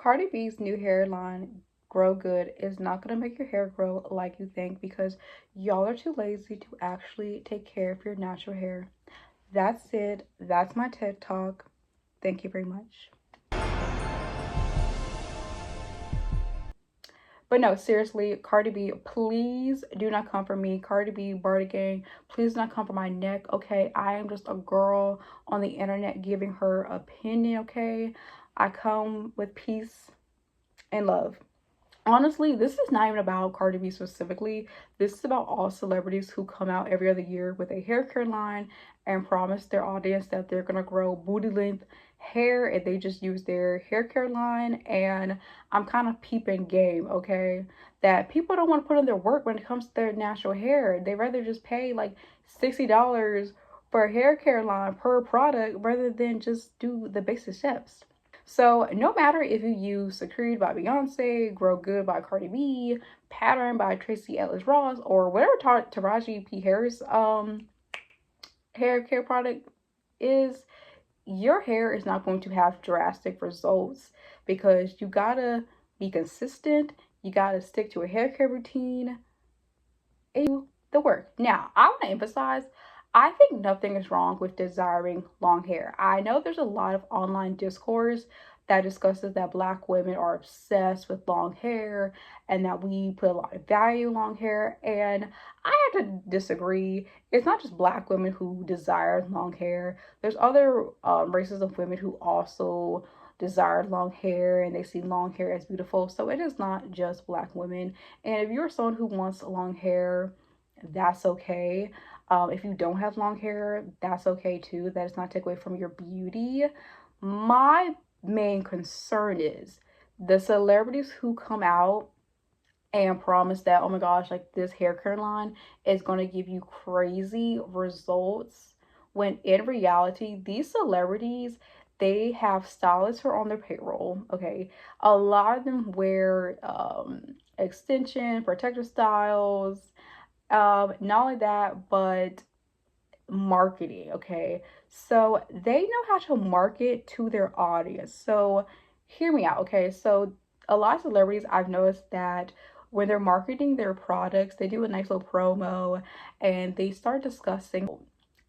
Cardi B's new hairline, Grow Good, is not going to make your hair grow like you think because y'all are too lazy to actually take care of your natural hair. That's it. That's my TED Talk. Thank you very much. But no, seriously, Cardi B, please do not come for me. Cardi B, Barty Gang, please do not come for my neck, okay? I am just a girl on the internet giving her opinion, okay? I come with peace and love. Honestly, this is not even about Cardi B specifically. This is about all celebrities who come out every other year with a hair care line and promise their audience that they're gonna grow booty length hair and they just use their hair care line. And I'm kind of peeping game, okay? That people don't want to put in their work when it comes to their natural hair. They rather just pay like $60 for a hair care line per product rather than just do the basic steps. So no matter if you use Secreted by Beyonce, Grow Good by Cardi B, Pattern by Tracy Ellis Ross, or whatever Taraji P. Harris hair care product is, your hair is not going to have drastic results because you gotta be consistent, you gotta stick to a hair care routine, and do the work. Now, I want to emphasize, I think nothing is wrong with desiring long hair. I know there's a lot of online discourse that discusses that Black women are obsessed with long hair and that we put a lot of value in long hair. And I have to disagree. It's not just Black women who desire long hair. There's other races of women who also desire long hair and they see long hair as beautiful. So it is not just Black women. And if you're someone who wants long hair, that's okay. If you don't have long hair, that's okay too. That does not take away from your beauty. My main concern is the celebrities who come out and promise that, oh my gosh, like this hair care line is going to give you crazy results, when in reality, these celebrities, they have stylists who are on their payroll, okay? A lot of them wear extension, protective styles, not only that, but marketing, okay? So they know how to market to their audience. So hear me out, okay? So a lot of celebrities, I've noticed that when they're marketing their products, they do a nice little promo and they start discussing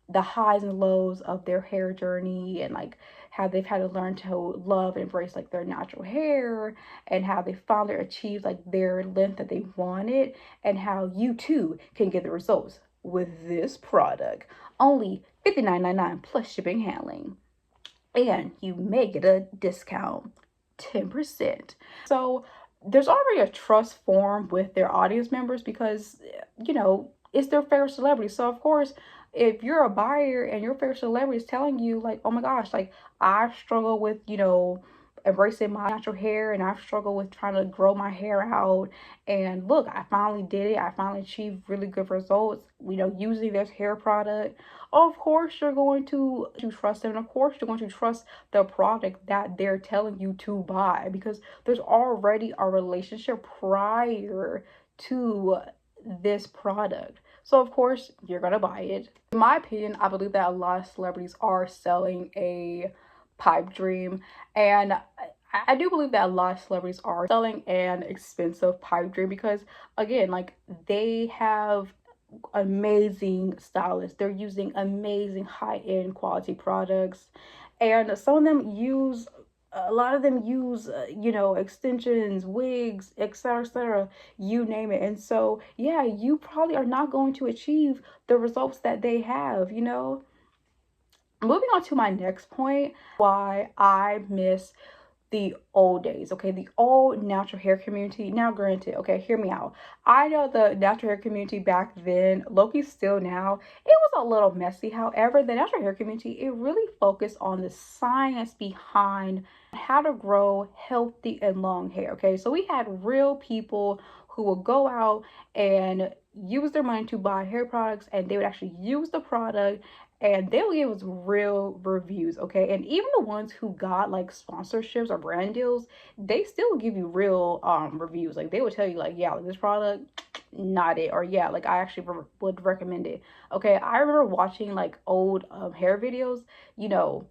the highs and lows of their hair journey and like how they've had to learn to love and embrace like their natural hair and how they finally achieved like their length that they wanted, and how you too can get the results with this product. Only $59.99 plus shipping and handling, and you may get a discount, 10%. So there's already a trust formed with their audience members because, you know, it's their favorite celebrity. So of course, if you're a buyer and your favorite celebrity is telling you like, oh my gosh, like I struggle with, you know, embracing my natural hair and I've struggled with trying to grow my hair out, and look, I finally did it. I finally achieved really good results, you know, using this hair product. Of course you're going to trust them, and of course you're going to trust the product that they're telling you to buy because there's already a relationship prior to this product. So of course you're gonna buy it. In my opinion, I believe that a lot of celebrities are selling a pipe dream, and I do believe that a lot of celebrities are selling an expensive pipe dream because again, like they have amazing stylists. They're using amazing high-end quality products, and some of them use, a lot of them use you know, extensions, wigs, etc, etc, you name it. And so yeah, you probably are not going to achieve the results that they have, you know. Moving on to my next point, why I miss the old days, okay? The old natural hair community. Now granted, okay, hear me out. I know the natural hair community back then, Loki still now, it was a little messy. However, the natural hair community, it really focused on the science behind how to grow healthy and long hair, okay? So we had real people who would go out and use their money to buy hair products, and they would actually use the product and they'll give us real reviews, okay? And even the ones who got like sponsorships or brand deals, they still give you real reviews. Like they would tell you like, yeah, this product, not it, or yeah, like I actually would recommend it. Okay, I remember watching like old hair videos, you know,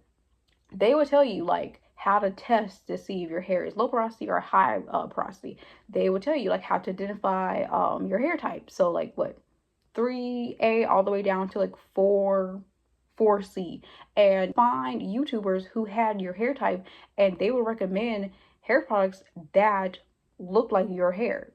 they would tell you like how to test to see if your hair is low porosity or high porosity. They will tell you like how to identify your hair type. So like what, 3A all the way down to like 4C, and find YouTubers who had your hair type, and they would recommend hair products that look like your hair,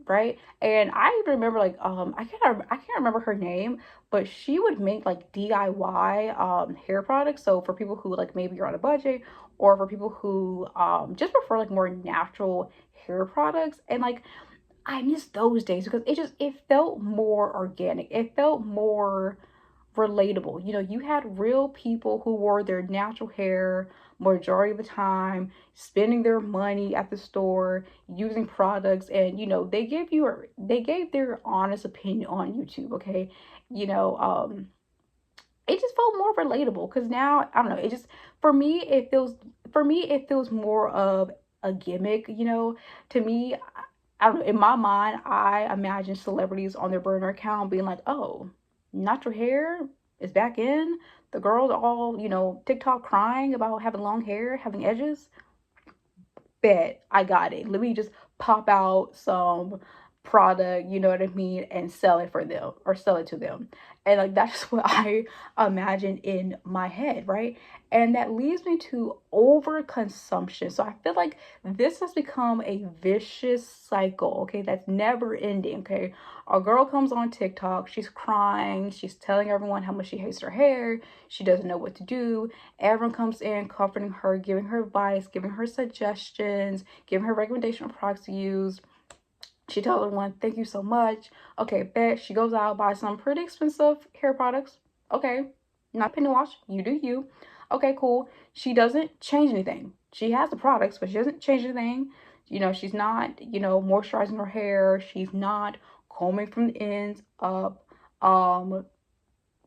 right? And I even remember like I can't remember her name, but she would make like DIY hair products. So for people who like maybe you're on a budget, or for people who just prefer like more natural hair products. And like I miss those days because it felt more organic. It felt more relatable. You know, you had real people who wore their natural hair majority of the time, spending their money at the store, using products, and you know, they gave their honest opinion on YouTube, okay? You know, it just felt more relatable because now I don't know, it just for me it feels more of a gimmick, you know. To me, I don't know, in my mind, I imagine celebrities on their burner account being like, oh, natural hair is back in. The girls all, you know, TikTok crying about having long hair, having edges. Bet I got it. Let me just pop out some product, you know what I mean, and sell it for them or sell it to them. And like that's just what I imagine in my head, right? And that leads me to overconsumption. So I feel like this has become a vicious cycle, okay, that's never ending, okay? A girl comes on TikTok, she's crying, she's telling everyone how much she hates her hair, she doesn't know what to do. Everyone comes in comforting her, giving her advice, giving her suggestions, giving her recommendation of products to use. She tells everyone, thank you so much. Okay, bet. She goes out, buys some pretty expensive hair products. Okay, not penny wash. You do you. Okay, cool. She doesn't change anything. She has the products, but she doesn't change anything. You know, she's not, you know, moisturizing her hair. She's not combing from the ends up.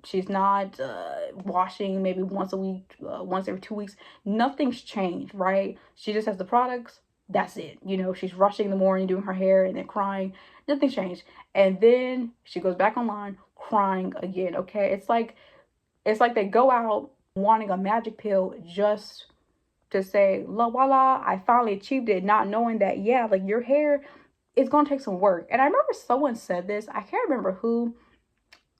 She's not washing maybe once a week, once every 2 weeks. Nothing's changed, right? She just has the products. That's it. You know, she's rushing in the morning, doing her hair, and then crying. Nothing's changed. And then she goes back online, crying again. Okay, it's like they go out wanting a magic pill just to say, la voila, I finally achieved it, not knowing that, yeah, like your hair is gonna take some work. And I remember someone said this. I can't remember who.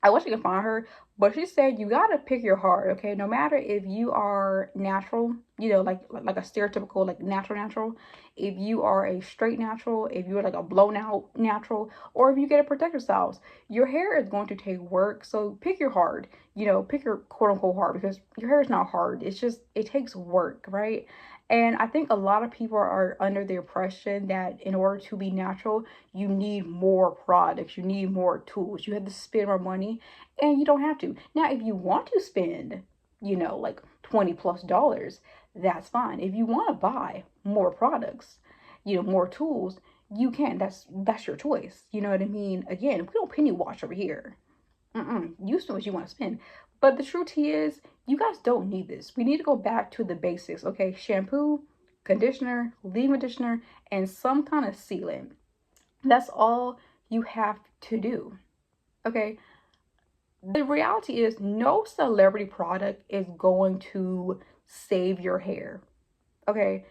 I wish I could find her, but she said you gotta pick your heart, okay? No matter if you are natural, you know, like a stereotypical like natural, if you are a straight natural, if you're like a blown out natural, or if you get a protective styles, your hair is going to take work. So pick your hard, you know, pick your quote unquote hard, because your hair is not hard. It's just it takes work, right? And I think a lot of people are under the impression that in order to be natural, you need more products, you need more tools, you have to spend more money, and you don't have to. Now, if you want to spend, you know, like $20+, that's fine. If you want to buy more products, you know, more tools, you can. That's your choice. You know what I mean? Again, we don't penny wash over here. You spend what you want to spend. But the truth is, you guys don't need this. We need to go back to the basics, okay? Shampoo, conditioner, leave-in conditioner, and some kind of sealant. That's all you have to do, okay? The reality is no celebrity product is going to save your hair, okay?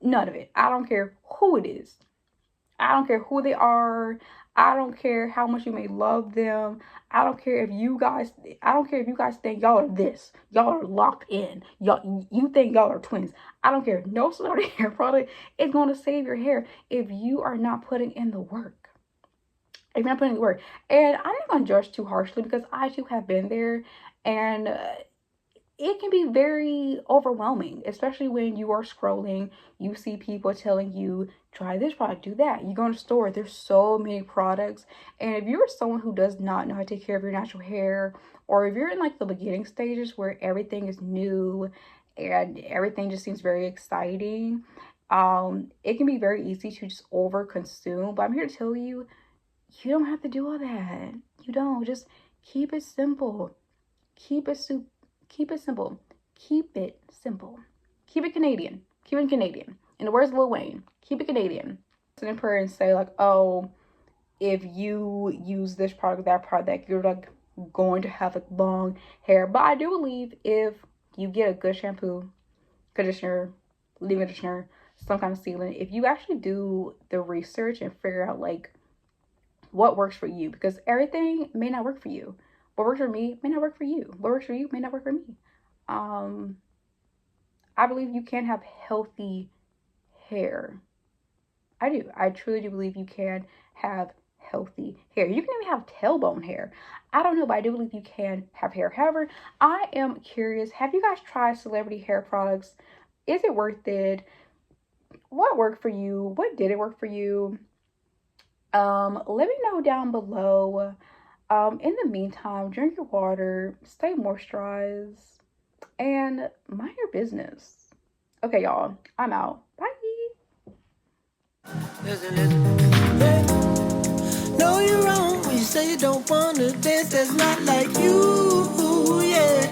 None of it. I don't care who it is. I don't care who they are. I don't care how much you may love them. I don't care if you guys think y'all are this. Y'all are locked in. Y'all, you think y'all are twins. I don't care. No celebrity hair product is going to save your hair if you are not putting in the work. If you're not putting in the work. And I'm not going to judge too harshly because I too have been there. And it can be very overwhelming, especially when you are scrolling. You see people telling you, try this product, do that. You go in the store, there's so many products. And if you're someone who does not know how to take care of your natural hair, or if you're in like the beginning stages where everything is new and everything just seems very exciting, it can be very easy to just overconsume. But I'm here to tell you, you don't have to do all that. You don't. Just keep it simple. Keep it simple. Keep it simple. Keep it simple. Keep it Canadian. Keep it Canadian. In the words of Lil Wayne, keep it Canadian. Sit in prayer and say like, oh, if you use this product, that product, you're like going to have like long hair. But I do believe if you get a good shampoo, conditioner, leave-in conditioner, some kind of sealant. If you actually do the research and figure out like what works for you, because everything may not work for you. What works for me may not work for you. What works for you may not work for me. Um, I believe you can have healthy hair. I do. I truly do believe you can have healthy hair. You can even have tailbone hair. I don't know, but I do believe you can have hair. However, I am curious. Have you guys tried celebrity hair products? Is it worth it? What worked for you? What didn't work for you? Let me know down below. In the meantime, drink your water, stay moisturized, and mind your business. Okay, y'all, I'm out. Bye. Listen, listen. Hey, no, you're wrong when you say you don't wanna dance. That's not like you, yeah.